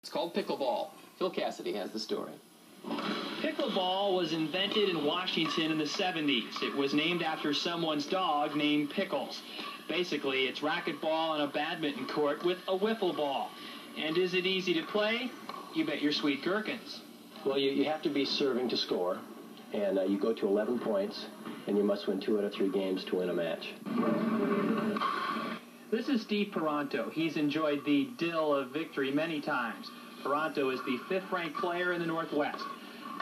It's called pickleball. Phil Cassidy has the story. Pickleball was invented in Washington in the 70s. It was named after someone's dog named Pickles. Basically, it's racquetball on a badminton court with a wiffle ball. And is it easy to play? You bet your sweet gherkins. Well, you have to be serving to score, and you go to 11 points, and you must win 2 out of 3 games to win a match. This is Steve Peranto. He's enjoyed the dill of victory many times. Peranto is the 5th-ranked player in the Northwest.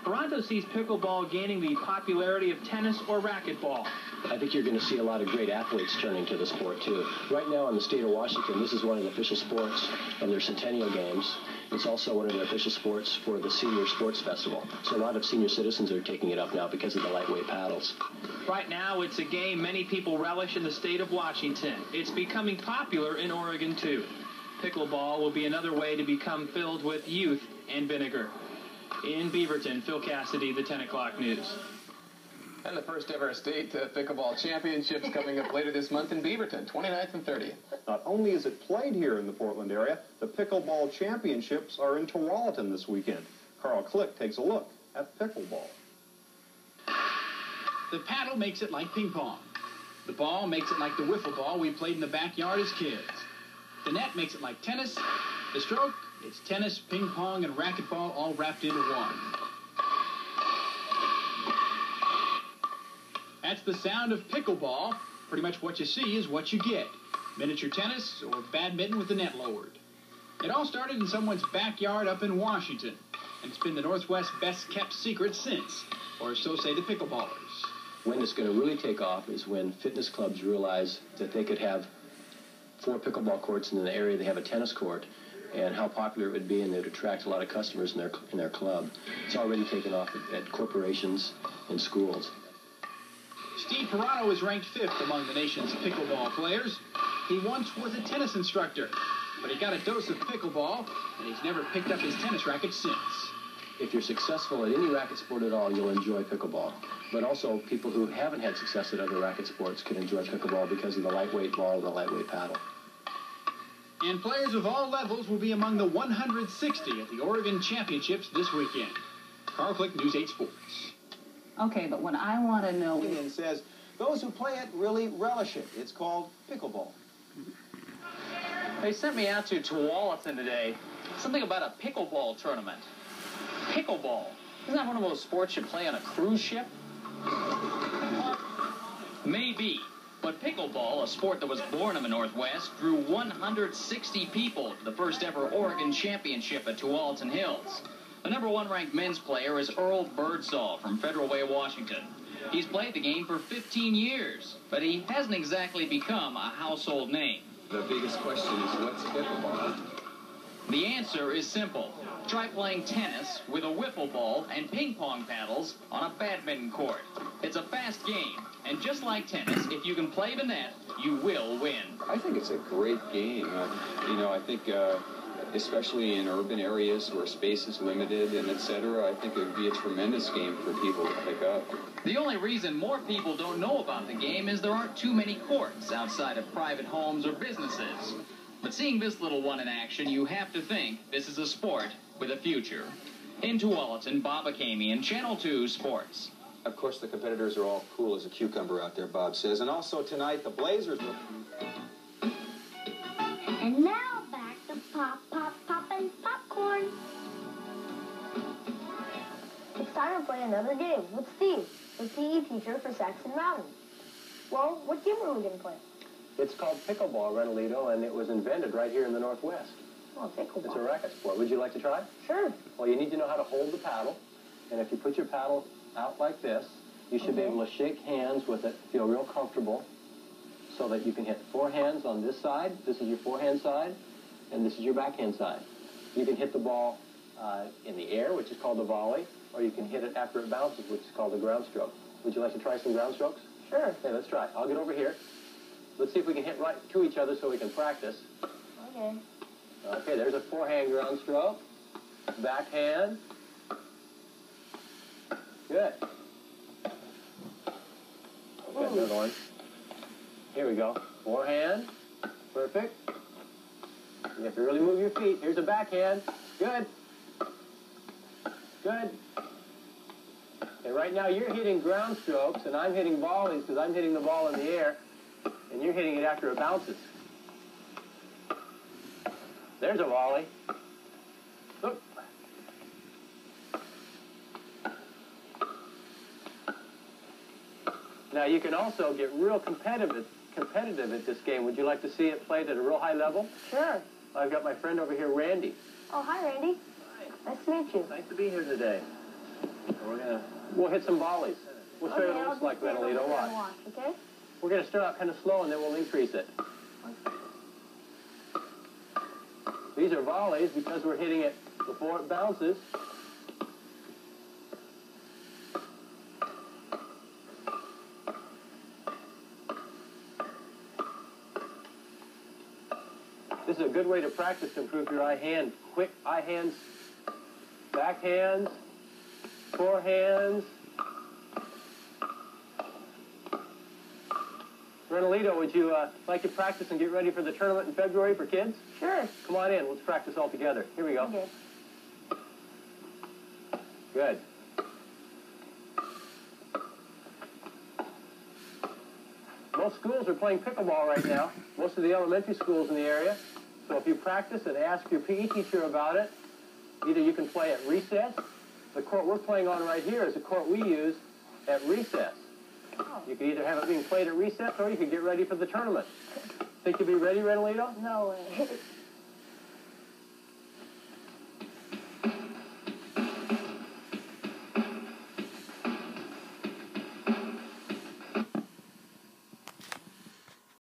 Peranto sees pickleball gaining the popularity of tennis or racquetball. I think you're going to see a lot of great athletes turning to the sport, too. Right now in the state of Washington, this is one of the official sports of their Centennial Games. It's also one of the official sports for the Senior Sports Festival. So a lot of senior citizens are taking it up now because of the lightweight paddles. Right now, it's a game many people relish in the state of Washington. It's becoming popular in Oregon, too. Pickleball will be another way to become filled with youth and vinegar. In Beaverton, Phil Cassidy, the 10 o'clock news. And the first ever state pickleball championships coming up later this month in Beaverton, 29th and 30th. Not only is it played here in the Portland area, the pickleball championships are in Tualatin this weekend. Carl Click takes a look at pickleball. The paddle makes it like ping pong. The ball makes it like the wiffle ball we played in the backyard as kids. The net makes it like tennis. The stroke, it's tennis, ping pong, and racquetball all wrapped into one. That's the sound of pickleball. Pretty much what you see is what you get. Miniature tennis or badminton with the net lowered. It all started in someone's backyard up in Washington, and it's been the Northwest's best-kept secret since, or so say the pickleballers. When it's going to really take off is when fitness clubs realize that they could have 4 pickleball courts, and in the area they have a tennis court, and how popular it would be, and they would attract a lot of customers in their club. It's already taken off at corporations and schools. Steve Peranto is ranked 5th among the nation's pickleball players. He once was a tennis instructor, but he got a dose of pickleball, and he's never picked up his tennis racket since. If you're successful at any racket sport at all, you'll enjoy pickleball. But also, people who haven't had success at other racket sports can enjoy pickleball because of the lightweight ball and the lightweight paddle. And players of all levels will be among the 160 at the Oregon Championships this weekend. Carl Click, News 8 Sports. Okay, but what I want to know is... Indian says those who play it really relish it. It's called pickleball. They sent me out to Tualatin today. Something about a pickleball tournament. Pickleball. Isn't that one of those sports you play on a cruise ship? Maybe. But pickleball, a sport that was born in the Northwest, drew 160 people to the first ever Oregon Championship at Tualatin Hills. The number 1 ranked men's player is Earl Birdsall from Federal Way, Washington. He's played the game for 15 years, but he hasn't exactly become a household name. The biggest question is, what's pickleball? The answer is simple. Try playing tennis with a wiffle ball and ping pong paddles on a badminton court. It's a fast game, and just like tennis, if you can play the net, you will win. I think it's a great game. I think especially in urban areas where space is limited and etc., I think it would be a tremendous game for people to pick up. The only reason more people don't know about the game is there aren't too many courts outside of private homes or businesses. But seeing this little one in action, you have to think this is a sport with a future. In Tualatin, Bob Akamian, Channel 2 Sports. Of course, the competitors are all cool as a cucumber out there, Bob says. And also tonight, the Blazers will... And now back to poppin' popcorn. It's time to play another game with Steve, the PE teacher for Saxon Mountain. Well, what game are we going to play? It's called pickleball, Renalito, and it was invented right here in the Northwest. Oh, pickleball. It's a racket sport. Would you like to try? Sure. Well, you need to know how to hold the paddle, and if you put your paddle out like this, you should be able to shake hands with it, feel real comfortable, so that you can hit 4 hands on this side. This is your forehand side, and this is your backhand side. You can hit the ball in the air, which is called the volley, or you can hit it after it bounces, which is called the ground stroke. Would you like to try some ground strokes? Sure. Okay, let's try. I'll get over here. Let's see if we can hit right to each other so we can practice. Okay. Okay, there's a forehand ground stroke. Backhand. Good. Okay, another one. Here we go. Forehand. Perfect. You have to really move your feet. Here's a backhand. Good. Good. And right now you're hitting ground strokes, and I'm hitting volleys because I'm hitting the ball in the air, and you're hitting it after it bounces. There's a volley. Look. Now you can also get real competitive at this game. Would you like to see it played at a real high level? Sure. I've got my friend over here, Randy. Oh, hi, Randy. Hi. Nice to meet you. Nice to be here today. We'll hit some volleys. We'll show you what it looks like, Renalito. Watch. Okay? We're going to start out kind of slow, and then we'll increase it. These are volleys because we're hitting it before it bounces. This is a good way to practice to improve your eye hand. Quick eye hands, back hands, forehands. Renalito, would you like to practice and get ready for the tournament in February for kids? Sure. Come on in. Let's practice all together. Here we go. Okay. Good. Most schools are playing pickleball right now. Most of the elementary schools in the area. So if you practice and ask your PE teacher about it, either you can play at recess. The court we're playing on right here is the court we use at recess. Oh. You can either have it being played at recess or you can get ready for the tournament. Think you'll be ready, Renalito? No way.